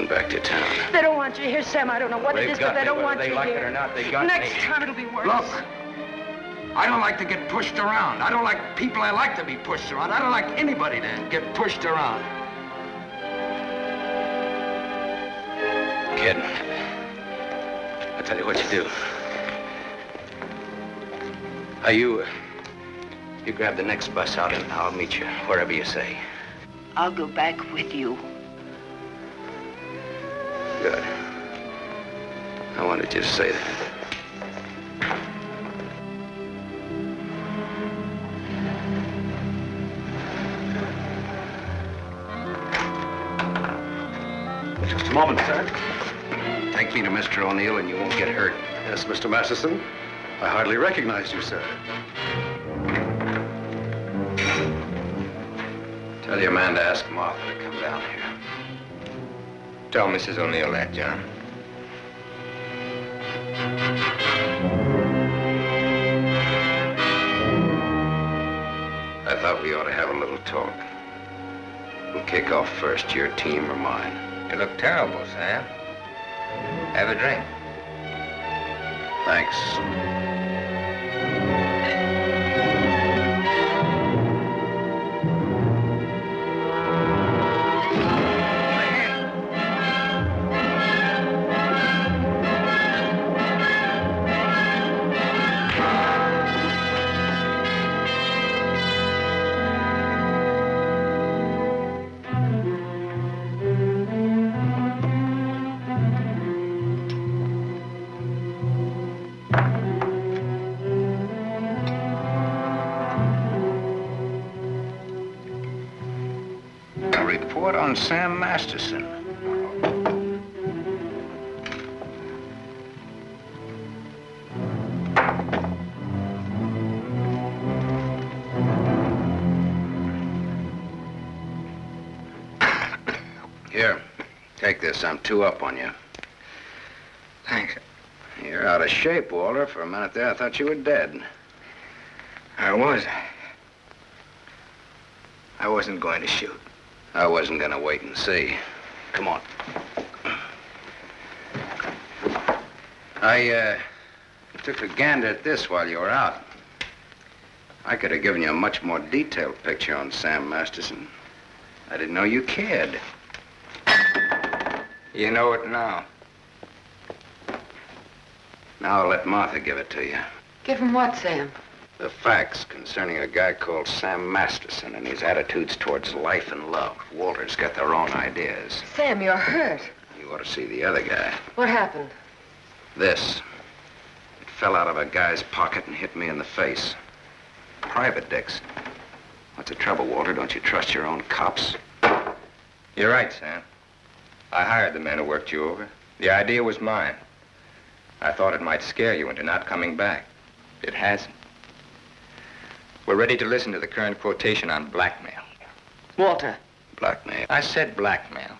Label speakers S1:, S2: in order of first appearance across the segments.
S1: back to town.
S2: They don't want you here, Sam. I don't know what it is, but they don't want you here.
S1: Whether they like it or not, they got me.
S2: Next time it'll be worse.
S3: Look, I don't like to get pushed around. I don't like people I like to be pushed around. I don't like anybody to get pushed around.
S1: Kid, I'll tell you what you do. You grab the next bus out and I'll meet you wherever you say.
S2: I'll go back with you.
S1: Good. I wanted you to say that.
S4: Just a moment, sir.
S1: Take me to Mr. O'Neill and you won't get hurt.
S4: Yes, Mr. Masterson. I hardly recognized you, sir.
S1: Tell your man to ask Martha to come down here.
S5: Tell Mrs. O'Neill that, John.
S1: I thought we ought to have a little talk. We'll kick off first, your team or mine.
S5: You look terrible, Sam. Have a drink.
S1: Thanks. On Sam Masterson. Here, take this. I'm 2 up on you.
S5: Thanks.
S1: You're out of shape, Walter. For a minute there, I thought you were dead.
S5: I was. I wasn't going to shoot.
S1: I wasn't gonna wait and see. Come on. I took a gander at this while you were out. I could have given you a much more detailed picture on Sam Masterson. I didn't know you cared.
S5: You know it now.
S1: Now I'll let Martha give it to you.
S2: Give him what, Sam?
S1: The facts concerning a guy called Sam Masterson and his attitudes towards life and love. Walter's got their own ideas.
S2: Sam, you're hurt.
S1: You ought to see the other guy.
S2: What happened?
S1: This. It fell out of a guy's pocket and hit me in the face. Private dicks. What's the trouble, Walter? Don't you trust your own cops?
S5: You're right, Sam. I hired the men who worked you over. The idea was mine. I thought it might scare you into not coming back. It hasn't. We're ready to listen to the current quotation on blackmail.
S2: Walter.
S1: Blackmail?
S5: I said blackmail.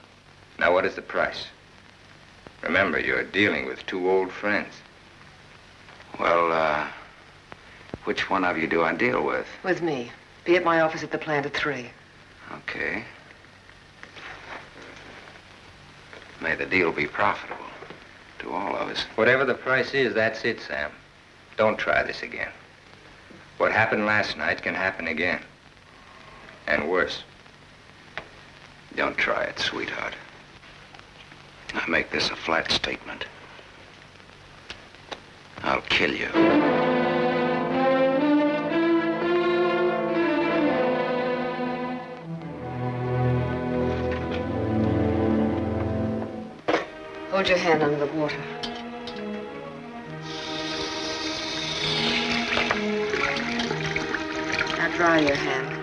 S5: Now, what is the price? Remember, you're dealing with 2 old friends.
S1: Well, which one of you do I deal with?
S2: With me. Be at my office at the plant at 3.
S1: Okay. May the deal be profitable to all of us.
S5: Whatever the price is, that's it, Sam. Don't try this again. What happened last night can happen again. And worse.
S1: Don't try it, sweetheart. I make this a flat statement. I'll kill you.
S2: Hold your hand under the water. Now dry your hand.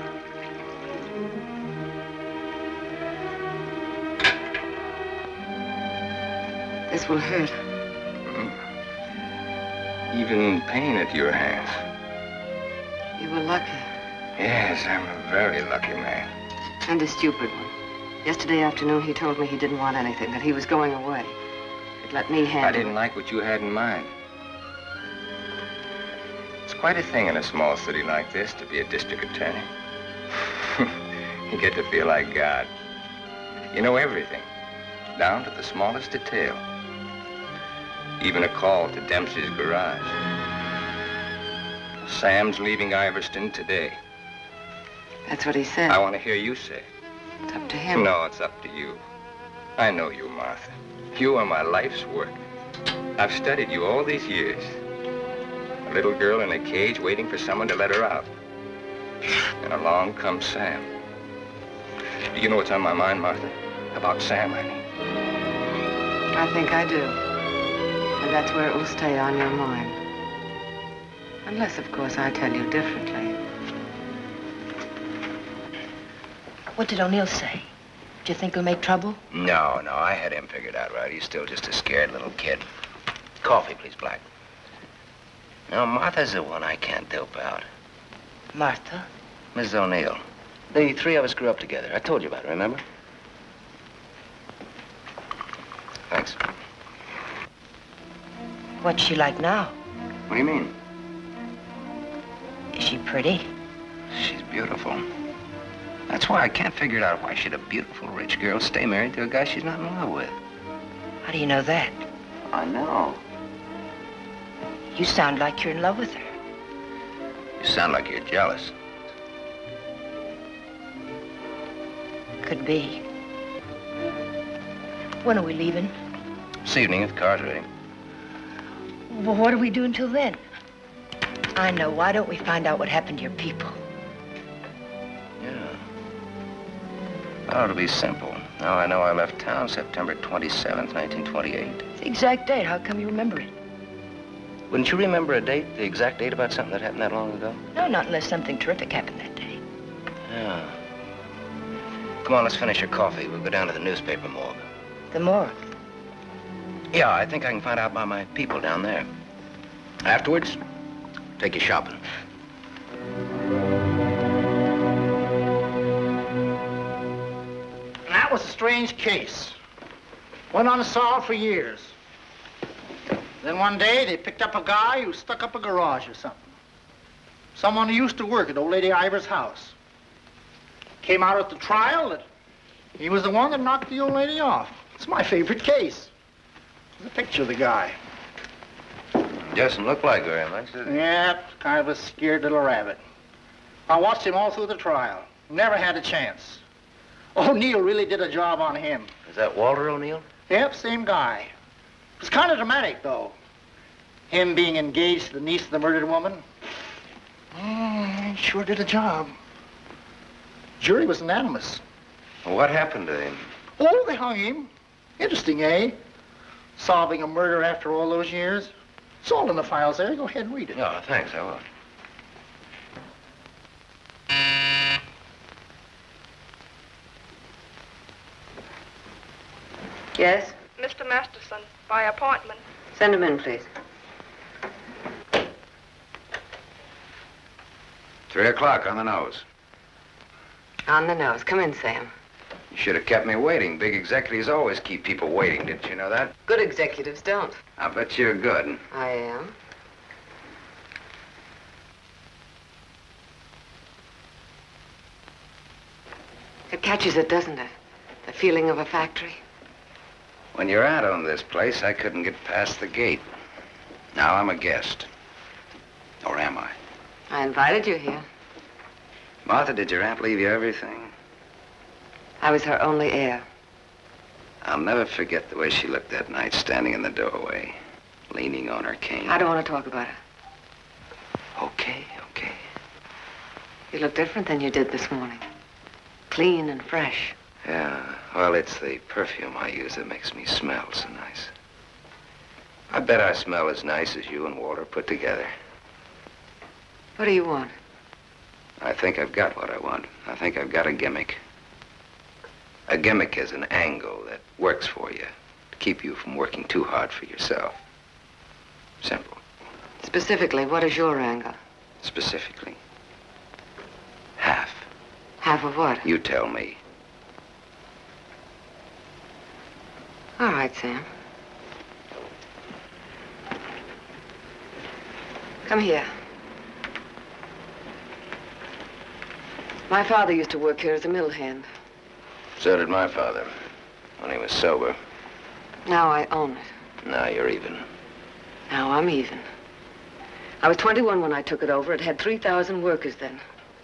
S2: This will hurt.
S5: Even pain at your hands.
S2: You were lucky.
S5: Yes, I'm a very lucky man.
S2: And a stupid one. Yesterday afternoon, he told me he didn't want anything, that he was going away. He'd let me handle it.
S5: I didn't like what you had in mind. It's quite a thing in a small city like this to be a district attorney. You get to feel like God. You know everything. down to the smallest detail. Even a call to Dempsey's garage. Sam's leaving Iverstown today.
S2: That's what he said.
S5: I want to hear you say it.
S2: It's up to him.
S5: No, it's up to you. I know you, Martha. You are my life's work. I've studied you all these years. A little girl in a cage waiting for someone to let her out. And along comes Sam. Do you know what's on my mind, Martha? About Sam, I mean.
S2: I think I do. And that's where it will stay on your mind. Unless, of course, I tell you differently.
S6: What did O'Neill say? Do you think he'll make trouble?
S1: No, I had him figured out right. He's still just a scared little kid. Coffee, please, Black. No, Martha's the one I can't dope out.
S6: Martha?
S1: Mrs. O'Neill. The three of us grew up together. I told you about it, remember? Thanks.
S6: What's she like now?
S1: What do you mean?
S6: Is she pretty?
S1: She's beautiful. That's why I can't figure it out. Why should a beautiful rich girl stay married to a guy she's not in love with?
S6: How do you know that?
S1: I know.
S6: You sound like you're in love with her.
S1: You sound like you're jealous.
S6: Could be. When are we leaving?
S1: This evening, if the car's ready.
S6: Well, what do we do until then? I know. Why don't we find out what happened to your people?
S1: Yeah. Well, it'll be simple. Now I know I left town September 27th, 1928.
S6: It's the exact date. How come you remember it?
S1: Wouldn't you remember a date, the exact date about something that happened that long ago?
S6: No, not unless something terrific happened that day.
S1: Yeah. Come on, let's finish your coffee. We'll go down to the newspaper morgue.
S6: The morgue?
S1: Yeah, I think I can find out about my people down there. Afterwards, take you shopping.
S7: That was a strange case. Went unsolved for years. Then one day, they picked up a guy who stuck up a garage or something. Someone who used to work at old lady Ivers' house. Came out at the trial that he was the one that knocked the old lady off. It's my favorite case. There's a picture of the guy.
S1: Doesn't look like very much, does it?
S7: Yeah, kind of a scared little rabbit. I watched him all through the trial. Never had a chance. O'Neill really did a job on him.
S1: Is that Walter O'Neill?
S7: Yep, same guy. It was kind of dramatic, though. Him being engaged to the niece of the murdered woman. He sure did a job. Jury was unanimous.
S1: What happened to him?
S7: Oh, they hung him. Interesting, eh? Solving a murder after all those years. It's all in the files there. Go ahead and read it.
S1: Oh, thanks, I will.
S2: Yes?
S8: Mr. Masterson, by appointment.
S2: Send him in, please.
S1: 3 o'clock on the nose.
S2: On the nose. Come in, Sam.
S1: You should have kept me waiting. Big executives always keep people waiting. Didn't you know that?
S2: Good executives don't.
S1: I bet you're good.
S2: I am. It catches it, doesn't it? The feeling of a factory.
S1: When you're out on this place, I couldn't get past the gate. Now I'm a guest. Or am I?
S2: I invited you here.
S1: Martha, did your aunt leave you everything?
S2: I was her only heir.
S1: I'll never forget the way she looked that night, standing in the doorway, leaning on her cane.
S2: I don't want to talk about it.
S1: Okay.
S2: You look different than you did this morning. Clean and fresh.
S1: Yeah, well, it's the perfume I use that makes me smell so nice. I bet I smell as nice as you and Walter put together.
S2: What do you want?
S1: I think I've got what I want. I think I've got a gimmick. A gimmick is an angle that works for you to keep you from working too hard for yourself. Simple.
S2: Specifically, what is your angle?
S1: Specifically, half.
S2: Half of what?
S1: You tell me.
S2: All right, Sam. Come here. My father used to work here as a mill hand.
S1: So did my father. when he was sober.
S2: Now I own it.
S1: Now you're even.
S2: Now I'm even. I was 21 when I took it over. It had 3,000 workers then.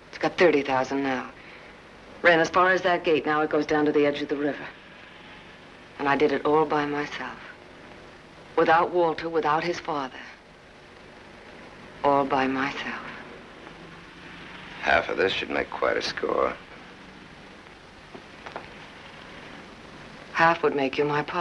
S2: It's got 30,000 now. Ran as far as that gate. Now it goes down to the edge of the river. And I did it all by myself. Without Walter, without his father. All by myself.
S1: Half of this should make quite a score.
S2: Half would make you my partner.